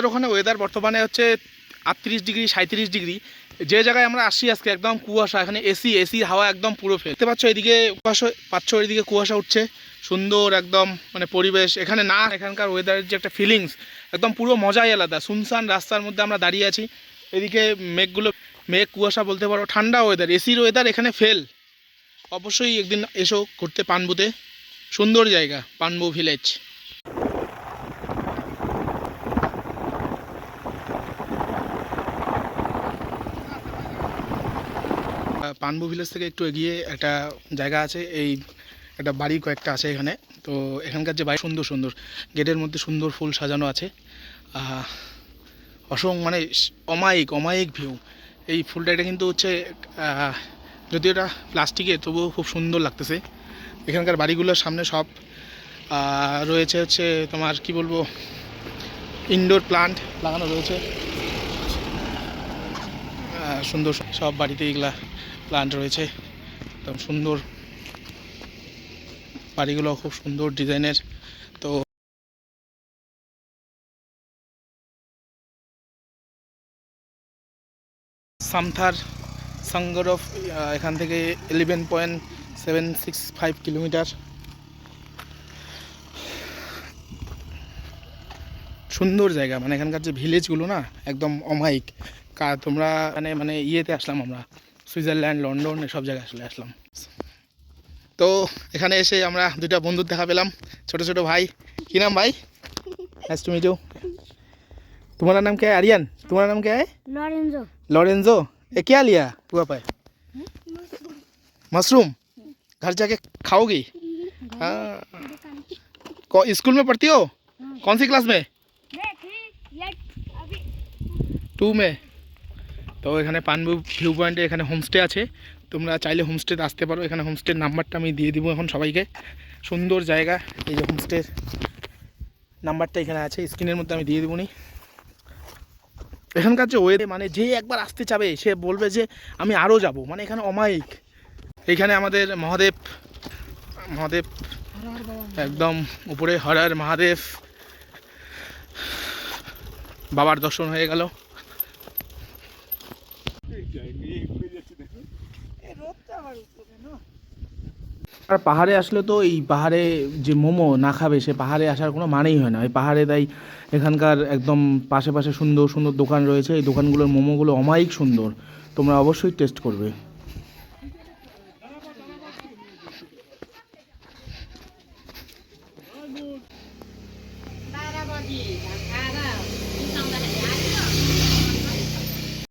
ওখানে ওয়েদার বর্তমানে হচ্ছে 38 ডিগ্রি 37 ডিগ্রি। যে জায়গায় আমরা আসছি আজকে একদম কুয়াশা, এখানে এসি হাওয়া একদম পুরো ফেল। দেখতে পাচ্ছ এদিকে কুয়াশা পাচ্ছ, এদিকে কুয়াশা উঠছে, সুন্দর একদম মানে পরিবেশ এখানে না। এখানকার ওয়েদারের যে একটা ফিলিংস একদম পুরো মজাই আলাদা। শুনশান রাস্তার মধ্যে আমরা দাঁড়িয়ে আছি, এদিকে মেঘ কুয়াশা বলতে পারো, ঠান্ডা ওয়েদার, এসির ওয়েদার এখানে ফেল। অবশ্যই একদিন এসো ঘুরতে পানবুতে, সুন্দর জায়গা পানবু ভিলেজ। পানবু ভিলেজ থেকে একটু এগিয়ে একটা জায়গা আছে, এই একটা বাড়ি কয়েকটা আছে এখানে। তো এখানকার যে বাড়ি সুন্দর সুন্দর, গেটের মধ্যে সুন্দর ফুল সাজানো আছে, মানে অমায়িক অমায়িক ভিউ। এই ফুলটা এটা কিন্তু হচ্ছে যদিও এটা প্লাস্টিকের, তবুও খুব সুন্দর লাগতেছে। এখানকার বাড়িগুলোর সামনে সব রয়েছে হচ্ছে তোমার কি বলবো, ইনডোর প্লান্ট লাগানো রয়েছে, সুন্দর সব বাড়িতে এগুলা প্লান্ট রয়েছে, একদম সুন্দর বাড়িগুলো, খুব সুন্দর ডিজাইনের। তো সামথার সাঙ্গরফ এখান থেকে 11.765 কিলোমিটার। সুন্দর জায়গা, মানে এখানকার যে ভিলেজগুলো না একদম অমায়িক। তোমরা মানে ইয়েতে আসলাম আমরা, সুইজারল্যান্ড, লন্ডন এসব জায়গায় আসলাম। তো এখানে এসে আমরা দুইটা বন্ধুর দেখা পেলাম, ছোট ছোট ভাই। কি नाम भाई? Nice to meet you. तुम्हारा नाम क्या है? आर्यन। तुम्हारा नाम क्या है? लॉरेंजो। लॉरेंजो। ये क्या लिया पुआ पाए? मशरूम। घर जाके खाओगी? हाँ। स्कूल में पढ़ती हो? कौन सी क्लास में? 2 में। তো এখানে পানবু ভিউ পয়েন্টে এখানে হোমস্টে আছে, তোমরা চাইলে হোমস্টেতে আসতে পারো। এখানে হোমস্টের নাম্বারটা আমি দিয়ে দিব এখন সবাইকে। সুন্দর জায়গা, এই যে হোমস্টের নাম্বারটা এখানে আছে, স্ক্রিনের মধ্যে আমি দিয়ে দেবো নি। এখানকার যে ওয়েদার, মানে যে একবার আসতে চাবে সে বলবে যে আমি আরও যাব, মানে এখানে অমায়িক। এইখানে আমাদের মহাদেব একদম উপরে, হর হর মহাদেব, বাবার দর্শন হয়ে গেল। আর পাহাড়ে আসলে তো এই পাহাড়ে যে মোমো না খাবে সে পাহাড়ে আসার কোনো মানেই হয় না। এই পাহাড়ে তাই এখানকার একদম পাশে সুন্দর সুন্দর দোকান রয়েছে, এই দোকানগুলোর মোমোগুলো অমায়িক সুন্দর, তোমরা অবশ্যই টেস্ট করবে।